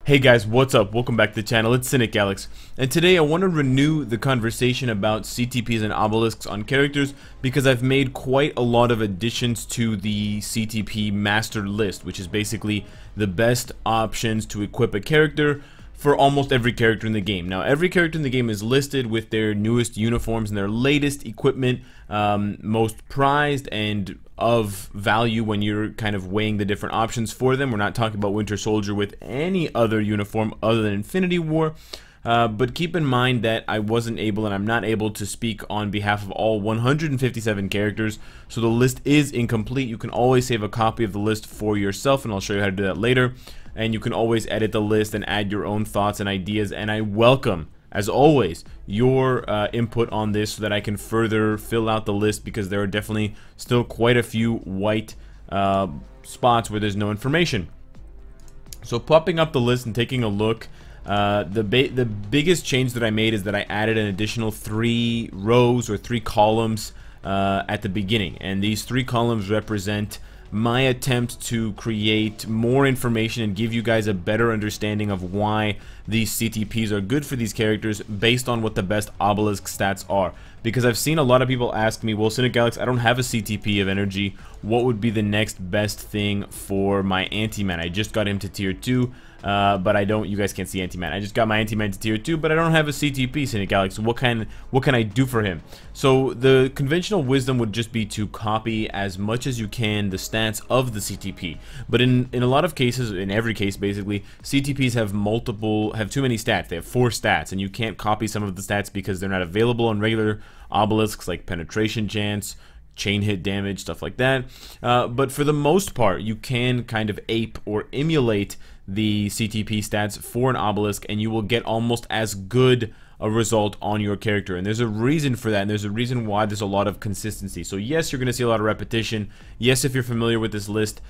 Hey guys, what's up? Welcome back to the channel. It's Cynicalex, and today I want to renew the conversation about CTPs and obelisks on characters because I've made quite a lot of additions to the CTP master list, which is basically the best options to equip a character for almost every character in the game. Now, every character in the game is listed with their newest uniforms and their latest equipment, most prized and of value when you're kind of weighing the different options for them. We're not talking about Winter Soldier with any other uniform other than Infinity War. But keep in mind that I wasn't able and I'm not able to speak on behalf of all 157 characters, so the list is incomplete. You can always save a copy of the list for yourself, and I'll show you how to do that later. And you can always edit the list and add your own thoughts and ideas, and I welcome, as always, your input on this so that I can further fill out the list, because there are definitely still quite a few white spots where there's no information. So popping up the list and taking a look, the biggest change that I made is that I added an additional 3 rows or 3 columns at the beginning, and these 3 columns represent my attempt to create more information and give you guys a better understanding of why these CTPs are good for these characters based on what the best obelisk stats are. Because I've seen a lot of people ask me, well, Cynicalex, I don't have a CTP of energy. What would be the next best thing for my Anti-Man? I just got him to tier 2, but I don't, you guys can't see Anti-Man. I just got my Anti-Man to tier 2, but I don't have a CTP, Cynicalex. So what can I do for him? So the conventional wisdom would just be to copy as much as you can the stats of the CTP. But in a lot of cases, in every case basically, CTPs have too many stats. They have 4 stats, and you can't copy some of the stats because they're not available on regular obelisks, like penetration chance, chain hit damage, stuff like that. But for the most part, you can kind of ape or emulate the CTP stats for an obelisk, and you will get almost as good a result on your character. And there's a reason for that, and there's a reason why there's a lot of consistency. So yes, you're going to see a lot of repetition. Yes, if you're familiar with this list,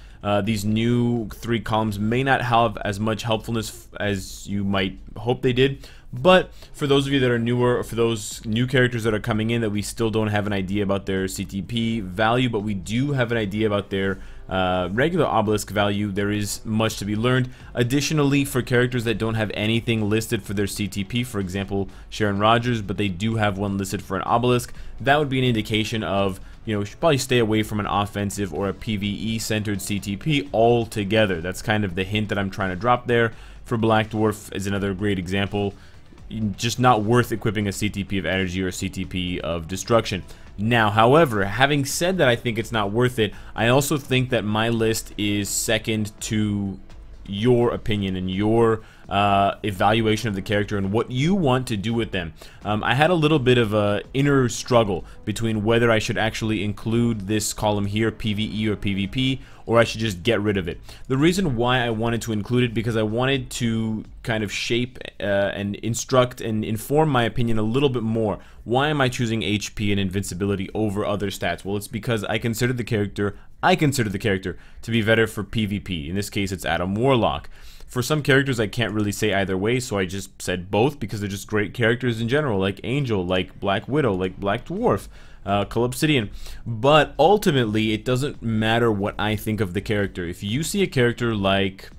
these new 3 columns may not have as much helpfulness as you might hope they did. But for those of you that are newer, or for those new characters that are coming in that we still don't have an idea about their CTP value, but we do have an idea about their regular obelisk value, there is much to be learned. Additionally, for characters that don't have anything listed for their CTP, for example, Sharon Rogers, but they do have one listed for an obelisk, that would be an indication of, you know, you should probably stay away from an offensive or a PvE centered CTP altogether. That's kind of the hint that I'm trying to drop there. For Black Dwarf is another great example. Just not worth equipping a CTP of energy or a CTP of destruction. Now, however, having said that, I think it's not worth it. I also think that my list is second to your opinion and your evaluation of the character and what you want to do with them. I had a little bit of a inner struggle between whether I should actually include this column here, PvE or PvP, or I should just get rid of it. The reason why I wanted to include it, because I wanted to kind of shape and instruct and inform my opinion a little bit more. Why am I choosing HP and invincibility over other stats? Well, it's because I consider the character to be better for PvP. In this case, it's Adam Warlock. For some characters, I can't really say either way, so I just said both because they're just great characters in general, like Angel, like Black Widow, like Black Dwarf, Obsidian. But ultimately, it doesn't matter what I think of the character. If you see a character like,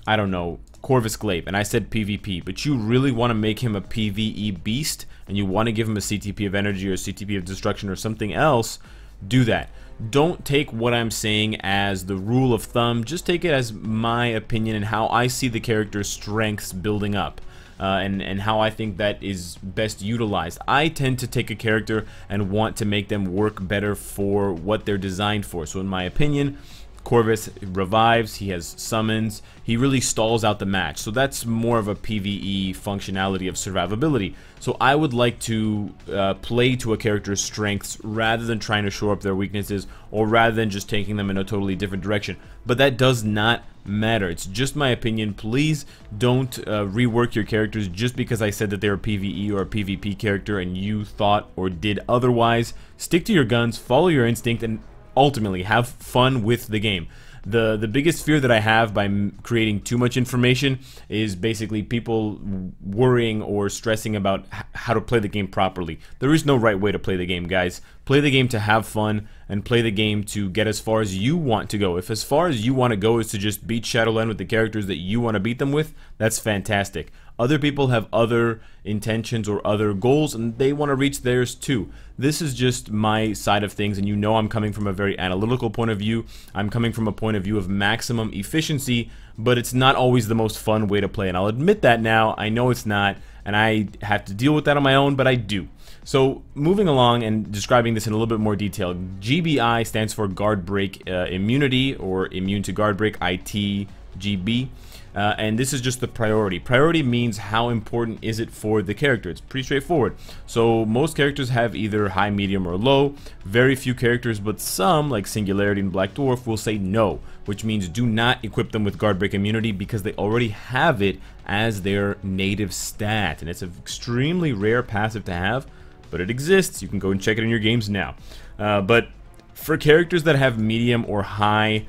I don't know, Corvus Glaive, and I said PvP, but you really want to make him a PvE beast, and you want to give him a CTP of energy or a CTP of destruction or something else, do that. Don't take what I'm saying as the rule of thumb. Just take it as my opinion and how I see the character's strengths building up, and how I think that is best utilized. I tend to take a character and want to make them work better for what they're designed for. So in my opinion, Corvus revives, he has summons, he really stalls out the match. So that's more of a PvE functionality of survivability. So I would like to play to a character's strengths rather than trying to shore up their weaknesses, or rather than just taking them in a totally different direction. But that does not matter. It's just my opinion. Please don't rework your characters just because I said that they're a PvE or a PvP character and you thought or did otherwise. Stick to your guns, follow your instinct, and ultimately have fun with the game. The biggest fear that I have by creating too much information is basically people worrying or stressing about how to play the game properly. There is no right way to play the game, guys. Play the game to have fun and play the game to get as far as you want to go. If as far as you want to go is to just beat Shadowland with the characters that you want to beat them with, that's fantastic. Other people have other intentions or other goals, and they want to reach theirs too. This is just my side of things, and you know I'm coming from a very analytical point of view. I'm coming from a point of view of maximum efficiency, but it's not always the most fun way to play, and I'll admit that now. I know it's not, and I have to deal with that on my own, but I do. So moving along and describing this in a little bit more detail, GBI stands for Guard Break Immunity, or Immune to Guard Break, ITGB. And this is just the priority. Priority means how important is it for the character. It's pretty straightforward. So most characters have either high, medium, or low. Very few characters, but some, like Singularity and Black Dwarf, will say no, which means do not equip them with Guard Break Immunity because they already have it as their native stat. And it's an extremely rare passive to have, but it exists. You can go and check it in your games now. But for characters that have medium or high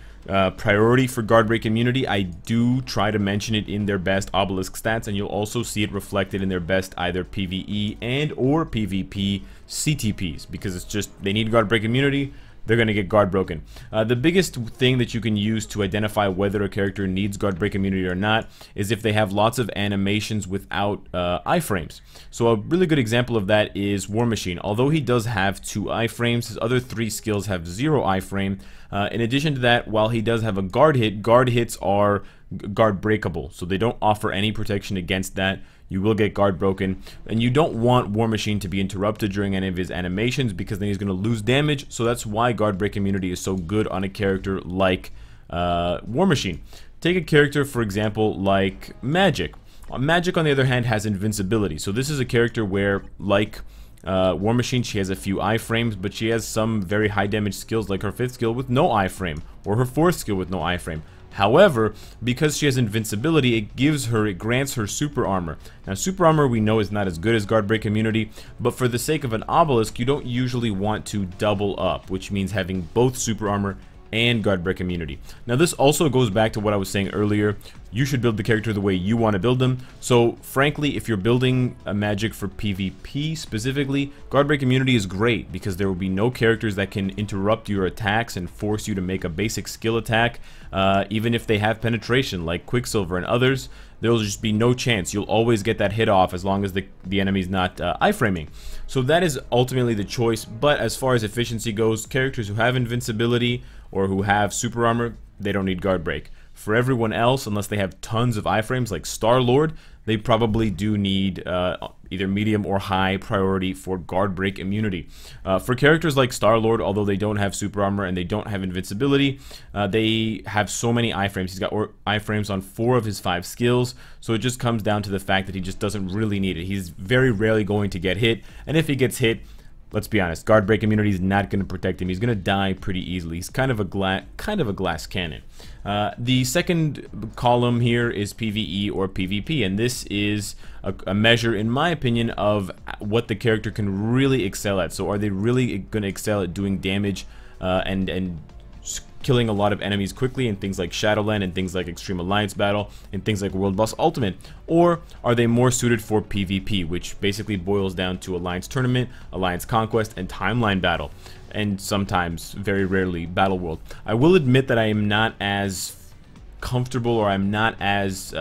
priority for Guard Break Immunity, I do try to mention it in their best obelisk stats, and you'll also see it reflected in their best either PvE and or PvP CTPs, because it's just, they need Guard Break Immunity, they're going to get guard broken. The biggest thing that you can use to identify whether a character needs Guard Break Immunity or not is if they have lots of animations without iframes. So a really good example of that is War Machine. Although he does have 2 iframes, his other 3 skills have 0 iframe. In addition to that, while he does have a guard hits are guard breakable, so they don't offer any protection against that. You will get guard broken, and you don't want War Machine to be interrupted during any of his animations because then he's going to lose damage, so that's why Guard Break Immunity is so good on a character like War Machine. Take a character, for example, like Magic. Magic, on the other hand, has invincibility, so this is a character where, like War Machine, she has a few iframes, but she has some very high damage skills like her 5th skill with no iframe, or her 4th skill with no iframe. However, because she has invincibility, it grants her super armor. Now, super armor we know is not as good as Guard Break Immunity, but for the sake of an obelisk, you don't usually want to double up, which means having both super armor and Guard Break Immunity. Now, this also goes back to what I was saying earlier. You should build the character the way you want to build them. So, frankly, if you're building a Magic for PvP specifically, Guard Break Immunity is great because there will be no characters that can interrupt your attacks and force you to make a basic skill attack. Even if they have penetration, like Quicksilver and others, there will just be no chance. You'll always get that hit off as long as the enemy's not iframing. So that is ultimately the choice, but as far as efficiency goes, characters who have invincibility or who have super armor, they don't need Guard Break. For everyone else, unless they have tons of iframes like Star-Lord, they probably do need either medium or high priority for Guard Break Immunity. For characters like Star-Lord, although they don't have super armor and they don't have invincibility, they have so many iframes. He's got iframes on 4 of his 5 skills, so it just comes down to the fact that he just doesn't really need it. He's very rarely going to get hit, and if he gets hit, let's be honest, Guard Break Immunity is not going to protect him. He's going to die pretty easily. He's kind of a glass cannon. The second column here is PvE or PvP, and this is a measure, in my opinion, of what the character can really excel at. So are they really going to excel at doing damage and killing a lot of enemies quickly in things like Shadowland and things like Extreme Alliance Battle and things like World Boss Ultimate? Or are they more suited for PvP, which basically boils down to Alliance Tournament, Alliance Conquest, and Timeline Battle, and sometimes, very rarely, Battle World? I will admit that I am not as comfortable, or I'm not as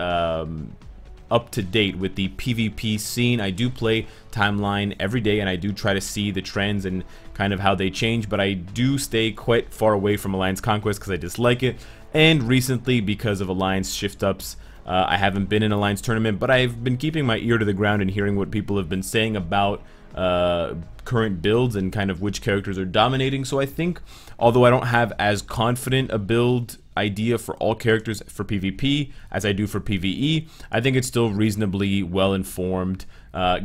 up to date with the PvP scene. I do play Timeline every day, and I do try to see the trends and kind of how they change, but I do stay quite far away from Alliance Conquest because I dislike it, and recently, because of Alliance shift-ups, I haven't been in Alliance Tournament, but I've been keeping my ear to the ground and hearing what people have been saying about current builds and kind of which characters are dominating. So I think, although I don't have as confident a build idea for all characters for PvP as I do for PvE, I think it's still reasonably well informed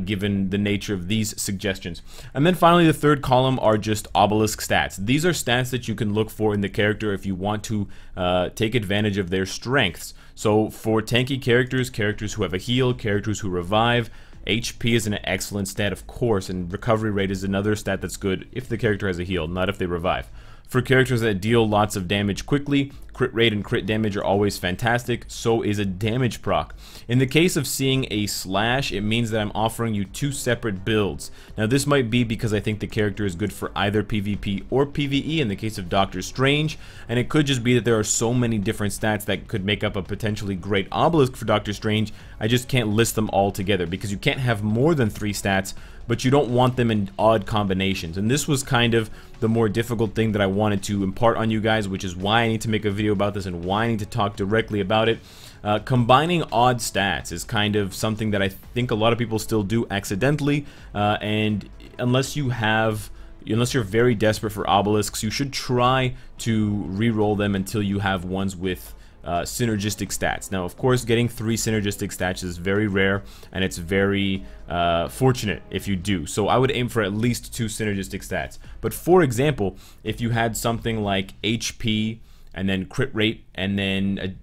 given the nature of these suggestions. And then finally, the third column are just obelisk stats. These are stats that you can look for in the character if you want to take advantage of their strengths. So for tanky characters, characters who have a heal, characters who revive, HP is an excellent stat, of course, and recovery rate is another stat that's good if the character has a heal, not if they revive. For characters that deal lots of damage quickly, crit rate and crit damage are always fantastic, so is a damage proc. In the case of seeing a slash, it means that I'm offering you 2 separate builds. Now this might be because I think the character is good for either PvP or PvE in the case of Doctor Strange, and it could just be that there are so many different stats that could make up a potentially great obelisk for Doctor Strange. I just can't list them all together because you can't have more than 3 stats, but you don't want them in odd combinations. And this was kind of the more difficult thing that I wanted to impart on you guys, which is why I need to make a video about this and why I need to talk directly about it. Combining odd stats is kind of something that I think a lot of people still do accidentally, and unless you're very desperate for obelisks, you should try to re-roll them until you have ones with synergistic stats. Now, of course, getting 3 synergistic stats is very rare, and it's very fortunate if you do. So I would aim for at least 2 synergistic stats. But for example, if you had something like HP and then crit rate and then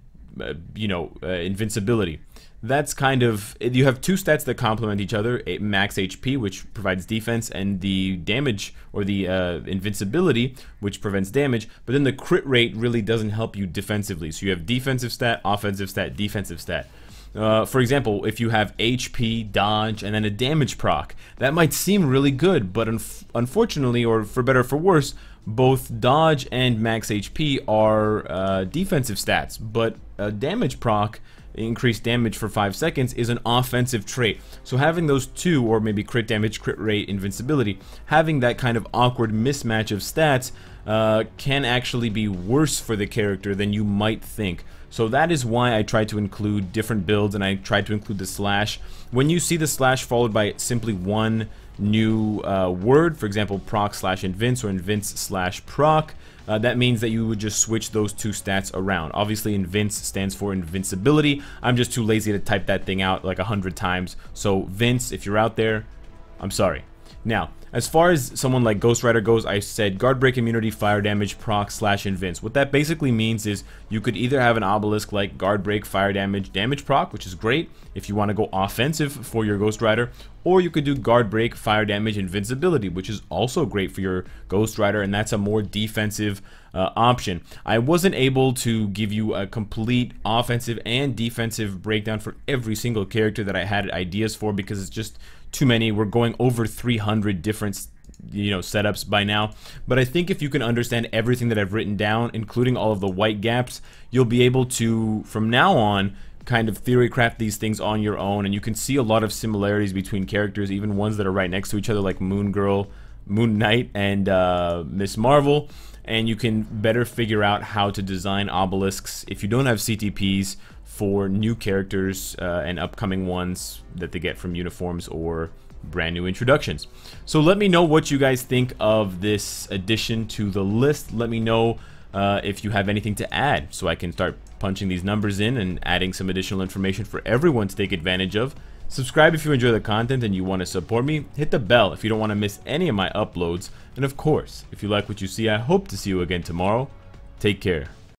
invincibility, that's kind of, you have 2 stats that complement each other, max HP, which provides defense, and the damage, or the invincibility, which prevents damage, but then the crit rate really doesn't help you defensively. So you have defensive stat, offensive stat, defensive stat. For example, if you have HP, dodge, and then a damage proc, that might seem really good, but unfortunately, or for better or for worse, both dodge and max HP are defensive stats, but a damage proc, increased damage for 5 seconds, is an offensive trait. So having those 2, or maybe crit damage, crit rate, invincibility, having that kind of awkward mismatch of stats can actually be worse for the character than you might think. So that is why I try to include different builds, and I try to include the slash. When you see the slash followed by simply one new word, for example, proc slash invince or invince slash proc, that means that you would just switch those 2 stats around. Obviously, invince stands for invincibility. I'm just too lazy to type that thing out like 100 times. So Vince, if you're out there, I'm sorry. Now, as far as someone like Ghost Rider goes, I said guard break immunity, fire damage, proc slash invince. What that basically means is you could either have an obelisk like guard break, fire damage, damage proc, which is great if you want to go offensive for your Ghost Rider, or you could do guard break, fire damage, invincibility, which is also great for your Ghost Rider, and that's a more defensive option. I wasn't able to give you a complete offensive and defensive breakdown for every single character that I had ideas for because it's just too many. We're going over 300 different setups by now, but I think if you can understand everything that I've written down, including all of the white gaps, you'll be able to, from now on, kind of theory craft these things on your own, and you can see a lot of similarities between characters, even ones that are right next to each other, like Moon Girl, Moon Knight, and Miss Marvel, and you can better figure out how to design obelisks if you don't have CTPs for new characters and upcoming ones that they get from uniforms or brand new introductions. So let me know what you guys think of this addition to the list. Let me know if you have anything to add so I can start punching these numbers in and adding some additional information for everyone to take advantage of. Subscribe if you enjoy the content and you want to support me. Hit the bell if you don't want to miss any of my uploads. And of course, if you like what you see, I hope to see you again tomorrow. Take care.